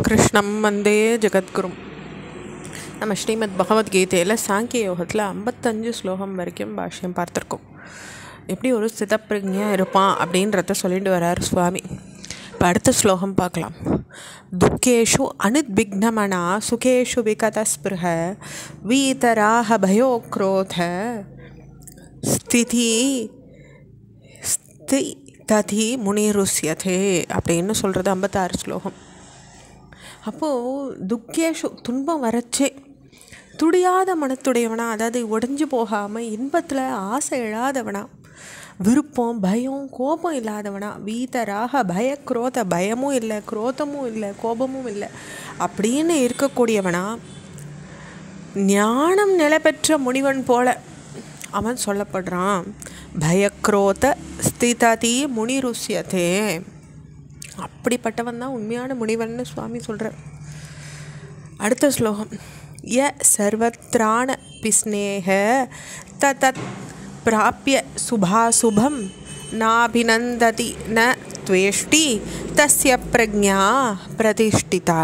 கிருஷ்ணம் வந்தே ஜெகத்குரும். நம்ம ஸ்ரீமத் பகவத்கீதையில் சாங்கிய யோகத்தில் 55 ஸ்லோகம் வரைக்கும் பாஷ்யம் பார்த்துருக்கோம். எப்படி ஒரு ஸ்திதப்பிரஜ்ஞா இருப்பான் அப்படின்றத சொல்லிட்டு வர்றார் சுவாமி. இப்போ அடுத்த ஸ்லோகம் பார்க்கலாம். துக்கேஷு அனுத்விக்னமனா சுகேஷு விகதஸ்பிருஹ வீதராக பயோக்ரோத ஸ்திதி ததி முனிருஷ்யதே அப்படின்னு சொல்கிறது 56 ஸ்லோகம். அப்போது துக்கேஷு துன்பம் வரச்சே துடியாத மனத்துடையவனா, அதாவது உடஞ்சி போகாமல் இன்பத்தில் ஆசை இல்லாதவனா, விருப்பம் பயம் கோபம் இல்லாதவனா, வீதராக பயக்ரோத பயமும் இல்லை குரோதமும் இல்லை கோபமும் இல்லை அப்படின்னு இருக்கக்கூடியவனா, ஞானம் நிலை பெற்ற முனிவன் போல அவன் சொல்லப்படுறான். பயக்ரோத ஸ்திததி முனிருஷ்யதே, அப்படிப்பட்டவன் தான் உண்மையான முனிவன் சுவாமி சொல்கிறார். அடுத்த ஸ்லோகம். ய சர்வத்ராண பிஸ்னேக தத் பிராப்ய சுபாசுபம் நாபிநந்ததி ந துவேஷ்டி தஸ்ய பிரக்ஞா பிரதிஷ்டிதா.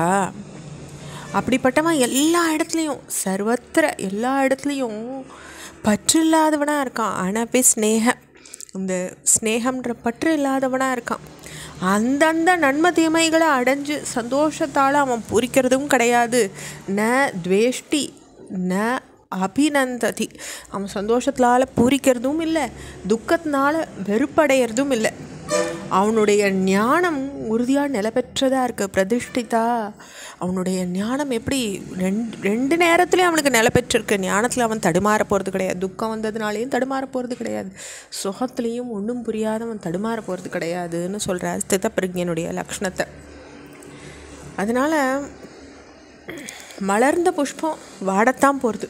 அப்படிப்பட்டவன் எல்லா இடத்துலையும் சர்வத்திர எல்லா இடத்துலையும் பற்று இல்லாதவனாக இருக்கான். அனபி ஸ்னேக, இந்த ஸ்னேகம்ன்ற பற்று இல்லாதவனாக இருக்கான். அந்தந்த நன்மை தீமைகளை அடைஞ்சு சந்தோஷத்தால் அவன் பூரிக்கிறதும் கிடையாது. ந துவேஷ்டி ந அபிநந்ததி, அவன் சந்தோஷத்தால் பூரிக்கிறதும் இல்லை, துக்கத்தினால வெறுப்படைகிறதும் இல்லை. அவனுடைய ஞானம் உறுதியாக நிலை பெற்றதாக இருக்குது. பிரதிஷ்டிதா, அவனுடைய ஞானம் எப்படி ரெண்டு நேரத்துலேயும் அவனுக்கு நிலை பெற்றிருக்கு. ஞானத்தில் அவன் தடுமாற போகிறது கிடையாது, துக்கம் வந்ததுனாலேயும் தடுமாற போகிறது கிடையாது, சுகத்துலேயும் ஒன்றும் புரியாதவன் தடுமாற போகிறது கிடையாதுன்னு சொல்கிறார் ஸ்தித பிரஜ்ஞனுடைய லக்ஷணத்தை. அதனால் மலர்ந்த புஷ்பம் வாடத்தான் போகிறது.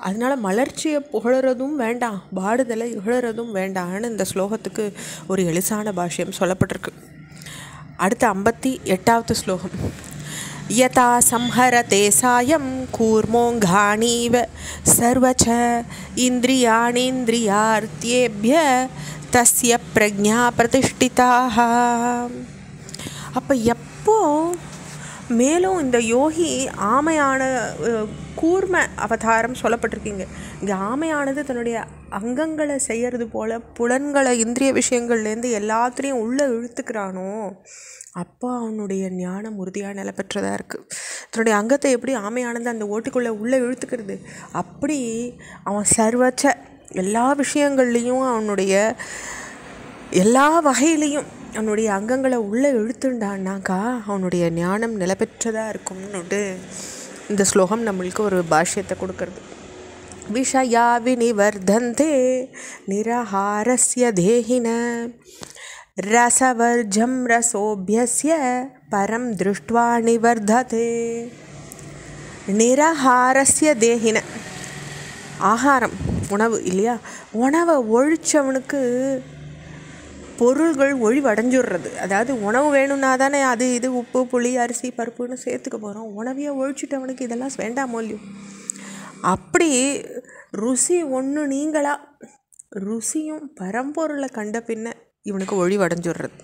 அதனால் மலர்ச்சியை புகழறதும் வேண்டாம், வாடுதலை இகழறதும் வேண்டாம்னு இந்த ஸ்லோகத்துக்கு ஒரு எளிசான பாஷ்யம் சொல்லப்பட்டிருக்கு. அடுத்த 58வது ஸ்லோகம். யதா சம்ஹரதே சாயம் கூர்மோங்காணீவ சர்வச இந்திரியாணீந்திரியார்த்தியேப்ய தஸ்ய பிரக்ஞா பிரதிஷ்டிதாக. அப்போ எப்போ மேலும் இந்த யோகி ஆமையான கூர்ம அவதாரம் சொல்லப்பட்டிருக்கீங்க. இங்கே ஆமையானது தன்னுடைய அங்கங்களை செய்கிறது போல் புலன்களை இந்திரிய விஷயங்கள்லேருந்து எல்லாத்துலேயும் உள்ளே இழுத்துக்கிறானோ அப்போ அவனுடைய ஞானம் உறுதியாக நிலை பெற்றதாக இருக்குது. தன்னுடைய அங்கத்தை எப்படி ஆமையானது அந்த ஓட்டுக்குள்ளே உள்ளே இழுத்துக்கிறது, அப்படி அவன் சர்வச்ச எல்லா விஷயங்கள்லேயும் அவனுடைய எல்லா வகையிலையும் அவனுடைய அங்கங்களை உள்ளே இழுத்துண்டான்னாக்கா அவனுடைய ஞானம் நிலை பெற்றதாக இருக்கும்னுட்டு இந்த ஸ்லோகம் நம்மளுக்கு ஒரு பாஷ்யத்தை கொடுக்கறது. விஷயா வினிவர்தந்தே நிரஹாரஸ்ய தேஹின ரசவர்ஜம் ரசோபியஸ்ய பரம் திருஷ்ட்வா நிவர்ததே. நிரஹாரஸ்ய தேஹின, ஆகாரம் உணவு இல்லையா, உணவை ஒழிச்சவனுக்கு பொருள்கள் ஒழிவடைஞ்சுடுறது. அதாவது உணவு வேணும்னா தானே அது இது உப்பு புளி அரிசி பருப்புன்னு சேர்த்துக்க போகிறோம். உணவையே ஒழிச்சிட்டவனுக்கு இதெல்லாம் வேண்டாமோ இல்லையோ. அப்படி ருசி ஒன்று நீங்களா ருசியும் பரம்பொருளை கண்ட பின்ன இவனுக்கு ஒழிவடைஞ்சுடுறது.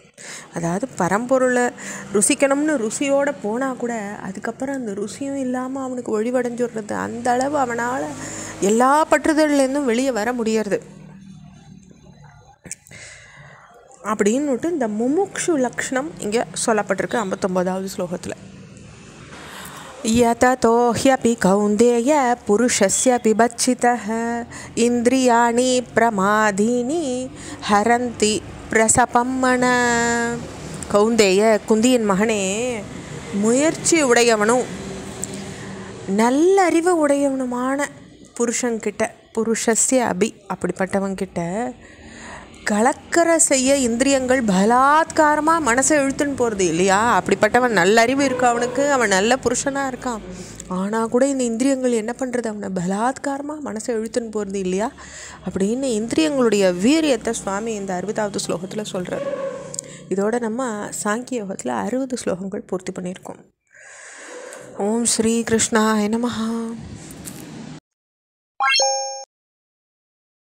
அதாவது பரம்பொருளை ருசிக்கணும்னு ருசியோடு போனால் கூட அதுக்கப்புறம் அந்த ருசியும் இல்லாமல் அவனுக்கு ஒழிவடைஞ்சுடுறது. அந்த அளவு அவனால் எல்லா பற்றுதல்லேருந்தும் வெளியே வர முடியறது அப்படின்னுட்டு இந்த முமுக்ஷு லக்ஷணம் இங்கே சொல்லப்பட்டிருக்கு 59வது ஸ்லோகத்தில். யததோ ஹ்யபி கௌந்தேய புருஷஸ்ய பிபச்சிதஹ இந்திரியாணி பிரமாதீனி ஹரந்தி பிரசபம் மன. கௌந்தேய, குந்தியின் மகனே, முயற்சி உடையவனும் நல்லறிவு உடையவனுமான புருஷன்கிட்ட, புருஷஸ்ய அபி அப்படிப்பட்டவன்கிட்ட கலக்கர செய்ய இந்திரியங்கள் பலாத்காரமாக மனசை இழுத்துன்னு போகிறது இல்லையா. அப்படிப்பட்டவன் நல்லறிவு இருக்கு அவனுக்கு, அவன் நல்ல புருஷனாக இருக்கான். ஆனால் கூட இந்த இந்திரியங்கள் என்ன பண்ணுறது, அவனை பலாத்காரமாக மனசை இழுத்துன்னு போகிறது இல்லையா. அப்படின்னு இந்திரியங்களுடைய வீரியத்தை சுவாமி இந்த 60வது ஸ்லோகத்தில் சொல்கிறார். இதோட நம்ம சாங்கிய யோகத்தில் 60 ஸ்லோகங்கள் பூர்த்தி பண்ணியிருக்கோம். ஓம் ஸ்ரீ கிருஷ்ணாய நமஹ.